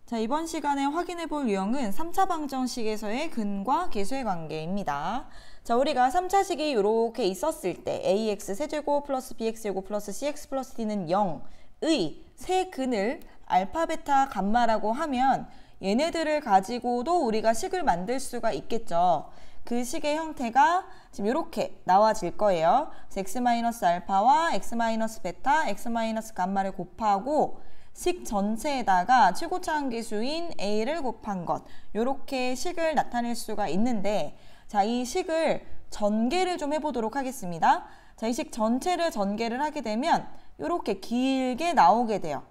자, 이번 시간에 확인해 볼 유형은 3차 방정식에서의 근과 계수의 관계입니다. 자, 우리가 3차식이 이렇게 있었을 때 ax 세제곱 플러스 bx제곱 플러스 cx 플러스 d는 0의 세 근을 알파, 베타, 감마라고 하면 얘네들을 가지고도 우리가 식을 만들 수가 있겠죠. 그 식의 형태가 지금 이렇게 나와질 거예요. x-알파와 x-베타, x-감마를 곱하고 식 전체에다가 최고차항계수인 a를 곱한 것, 이렇게 식을 나타낼 수가 있는데, 자, 이 식을 전개를 좀 해보도록 하겠습니다. 자, 이 식 전체를 전개를 하게 되면 이렇게 길게 나오게 돼요.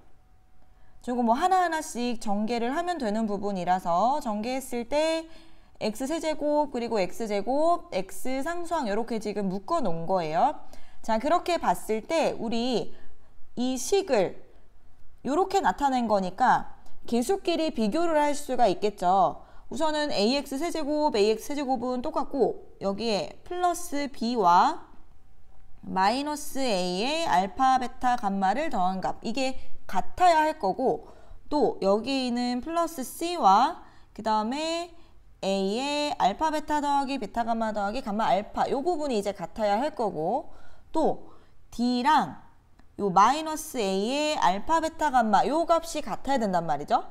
저거 뭐 하나하나씩 전개를 하면 되는 부분이라서 전개했을 때 x세제곱 그리고 x제곱, x상수항 이렇게 지금 묶어 놓은 거예요. 자, 그렇게 봤을 때 우리 이 식을 이렇게 나타낸 거니까 계수끼리 비교를 할 수가 있겠죠. 우선은 ax 세제곱, ax 세제곱은 똑같고 여기에 플러스 b와 마이너스 a의 알파, 베타, 감마를 더한 값, 이게 같아야 할 거고, 또 여기 있는 플러스 c와 그 다음에 a의 알파, 베타 더하기 베타, 감마 더하기 감마, 알파, 요 부분이 이제 같아야 할 거고, 또 d랑 요 마이너스 a의 알파, 베타, 감마 요 값이 같아야 된단 말이죠.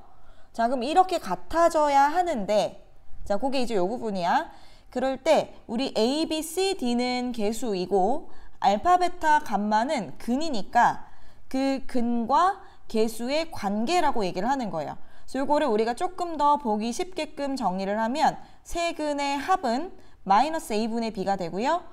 자, 그럼 이렇게 같아져야 하는데, 자, 그게 이제 요 부분이야. 그럴 때 우리 a, b, c, d는 계수이고 알파, 베타, 감마는 근이니까 그 근과 계수의 관계라고 얘기를 하는 거예요. 그래서 요거를 우리가 조금 더 보기 쉽게끔 정리를 하면 세 근의 합은 마이너스 a분의 b가 되고요.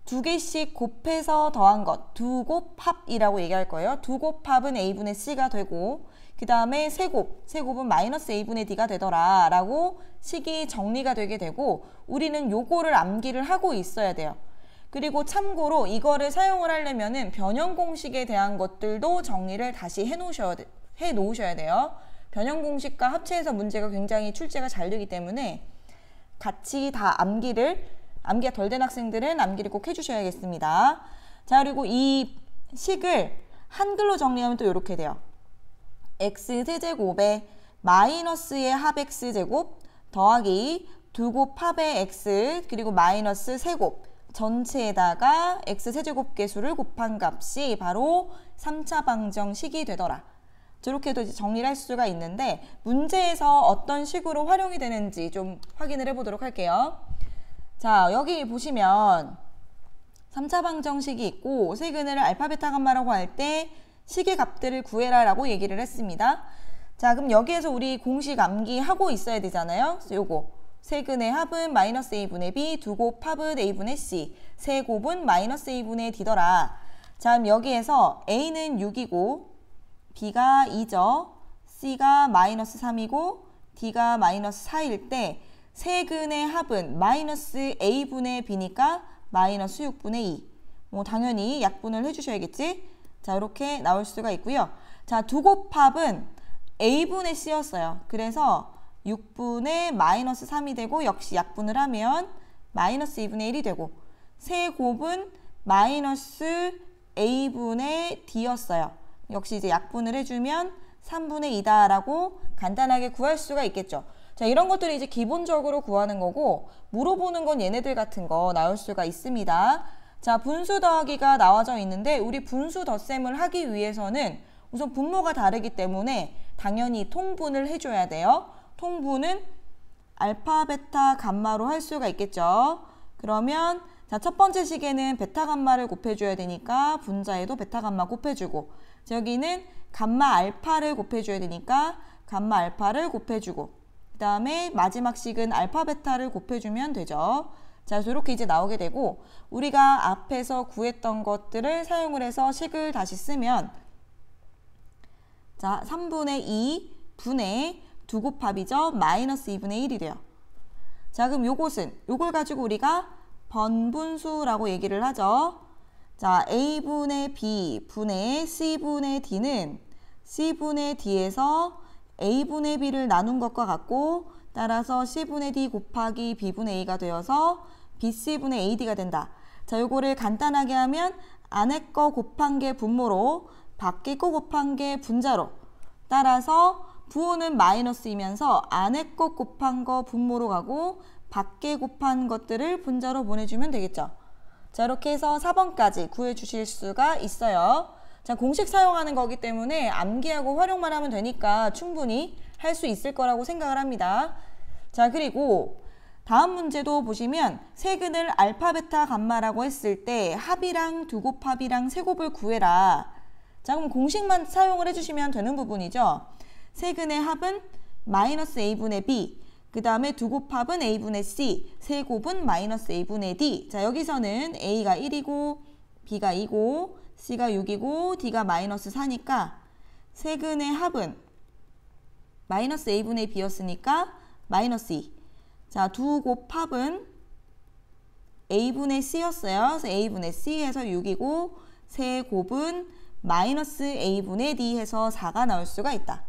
두 개씩 곱해서 더한 것, 두곱합이라고 얘기할 거예요. 두곱합은 a분의 c가 되고, 그 다음에 세곱은 마이너스 a분의 d가 되더라 라고 식이 정리가 되게 되고, 우리는 요거를 암기를 하고 있어야 돼요. 그리고 참고로 이거를 사용을 하려면은 변형공식에 대한 것들도 정리를 다시 해 놓으셔야 돼요. 변형공식과 합체해서 문제가 굉장히 출제가 잘 되기 때문에 같이 다 암기가 덜 된 학생들은 암기를 꼭 해주셔야겠습니다. 자, 그리고 이 식을 한글로 정리하면 또 이렇게 돼요. x세제곱에 마이너스의 합 x제곱 더하기 두곱합의 x 그리고 마이너스 세곱 전체에다가 x세제곱 계수를 곱한 값이 바로 3차 방정식이 되더라. 저렇게도 이제 정리를 할 수가 있는데, 문제에서 어떤 식으로 활용이 되는지 좀 확인을 해보도록 할게요. 자, 여기 보시면 3차 방정식이 있고 세 근을 알파, 베타, 감마라고 할 때 식의 값들을 구해라 라고 얘기를 했습니다. 자, 그럼 여기에서 우리 공식 암기하고 있어야 되잖아요. 그래서 요거 세 근의 합은 마이너스 a분의 b, 두곱합은 a분의 c, 세곱은 마이너스 a분의 d더라. 자, 그럼 여기에서 a는 6이고 b가 2죠. c가 마이너스 3이고 d가 마이너스 4일 때 세 근의 합은 마이너스 a분의 b니까 마이너스 6분의 2. 뭐 당연히 약분을 해주셔야겠지? 자, 이렇게 나올 수가 있고요. 자, 두곱합은 a분의 c였어요. 그래서 6분의 마이너스 3이 되고, 역시 약분을 하면 마이너스 2분의 1이 되고, 세곱은 마이너스 a분의 d였어요. 역시 이제 약분을 해주면 3분의 2다라고 간단하게 구할 수가 있겠죠. 자, 이런 것들이 이제 기본적으로 구하는 거고, 물어보는 건 얘네들 같은 거 나올 수가 있습니다. 자, 분수 더하기가 나와져 있는데, 우리 분수 덧셈을 하기 위해서는 우선 분모가 다르기 때문에 당연히 통분을 해줘야 돼요. 통분은 알파, 베타, 감마로 할 수가 있겠죠. 그러면 자, 첫 번째 식에는 베타, 감마를 곱해줘야 되니까 분자에도 베타, 감마 곱해주고, 여기는 감마, 알파를 곱해줘야 되니까 감마, 알파를 곱해주고, 그 다음에 마지막 식은 알파, 베타를 곱해주면 되죠. 자, 이렇게 이제 나오게 되고, 우리가 앞에서 구했던 것들을 사용을 해서 식을 다시 쓰면, 자, 3분의 2 분의 두곱합이죠. 마이너스 2분의 1이 돼요. 자, 그럼 요걸 가지고 우리가 번분수라고 얘기를 하죠. 자, a분의 b 분의 c분의 d는 c분의 d에서 a분의 b를 나눈 것과 같고, 따라서 c분의 d 곱하기 b분의 a가 되어서 bc분의 ad가 된다. 자, 요거를 간단하게 하면 안에 거 곱한 게 분모로 밖에 거 곱한 게 분자로, 따라서 부호는 마이너스이면서 안에 것 곱한 거 분모로 가고 밖에 곱한 것들을 분자로 보내주면 되겠죠. 자, 이렇게 해서 4번까지 구해주실 수가 있어요. 자, 공식 사용하는 거기 때문에 암기하고 활용만 하면 되니까 충분히 할 수 있을 거라고 생각을 합니다. 자, 그리고 다음 문제도 보시면 세근을 알파, 베타, 감마라고 했을 때 합이랑 두곱합이랑 세곱을 구해라. 자, 그럼 공식만 사용을 해주시면 되는 부분이죠. 세근의 합은 마이너스 a분의 b, 그 다음에 두곱합은 a분의 c, 세곱은 마이너스 a분의 d. 자, 여기서는 a가 1이고 b가 2고 c가 6이고 d가 마이너스 4니까 세근의 합은 마이너스 a분의 b였으니까 마이너스 2. 자, 두곱합은 a분의 c였어요. 그래서 a분의 c 해서 6이고 세곱은 마이너스 a분의 d 해서 4가 나올 수가 있다.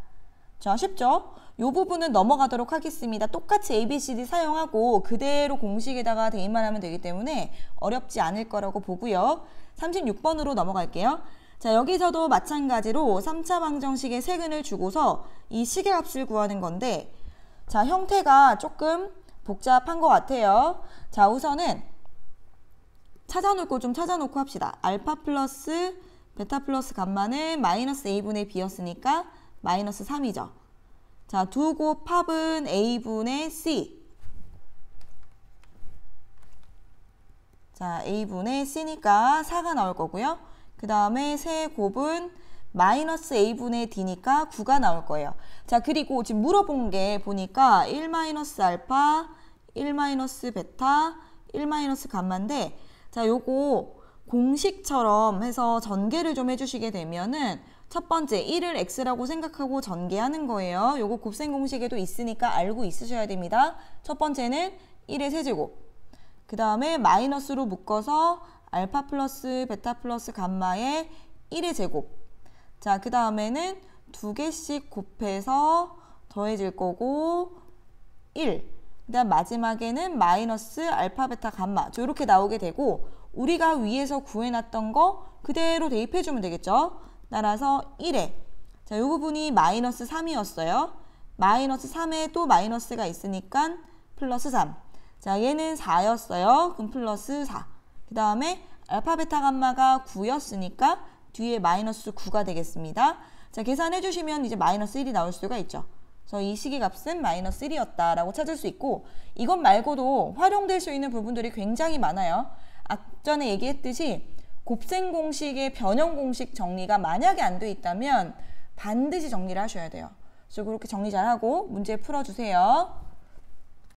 자, 쉽죠? 이 부분은 넘어가도록 하겠습니다. 똑같이 ABCD 사용하고 그대로 공식에다가 대입만 하면 되기 때문에 어렵지 않을 거라고 보고요. 36번으로 넘어갈게요. 자, 여기서도 마찬가지로 3차 방정식의 세근을 주고서 이 식의 값을 구하는 건데, 자, 형태가 조금 복잡한 것 같아요. 자, 우선은 찾아놓고 합시다. 알파 플러스 베타 플러스 감마는 마이너스 a분의 b였으니까 마이너스 3이죠. 자, 두곱합은 a분의 c. 자, a분의 c니까 4가 나올 거고요. 그 다음에 세곱은 마이너스 a분의 d니까 9가 나올 거예요. 자, 그리고 지금 물어본 게 보니까 1 마이너스 알파, 1 마이너스 베타, 1 마이너스 감마인데, 자, 요거 공식처럼 해서 전개를 좀 해주시게 되면은 첫 번째 1을 x라고 생각하고 전개하는 거예요. 요거 곱셈 공식에도 있으니까 알고 있으셔야 됩니다. 첫 번째는 1의 세제곱, 그 다음에 마이너스로 묶어서 알파 플러스 베타 플러스 감마의 1의 제곱. 자, 그 다음에는 두 개씩 곱해서 더해질 거고 1. 그 다음 마지막에는 마이너스 알파 베타 감마. 이렇게 나오게 되고 우리가 위에서 구해놨던 거 그대로 대입해주면 되겠죠. 따라서 1에 자, 이 부분이 마이너스 3이었어요. 마이너스 3에 또 마이너스가 있으니까 플러스 3. 자, 얘는 4였어요. 그럼 플러스 4. 그 다음에 알파 베타 감마가 9였으니까 뒤에 마이너스 9가 되겠습니다. 자, 계산해 주시면 이제 마이너스 1이 나올 수가 있죠. 그래서 이 식의 값은 마이너스 1이었다라고 찾을 수 있고, 이것 말고도 활용될 수 있는 부분들이 굉장히 많아요. 앞전에 얘기했듯이 곱셈 공식의 변형 공식 정리가 만약에 안 돼 있다면 반드시 정리를 하셔야 돼요. 그래서 그렇게 정리 잘하고 문제 풀어주세요.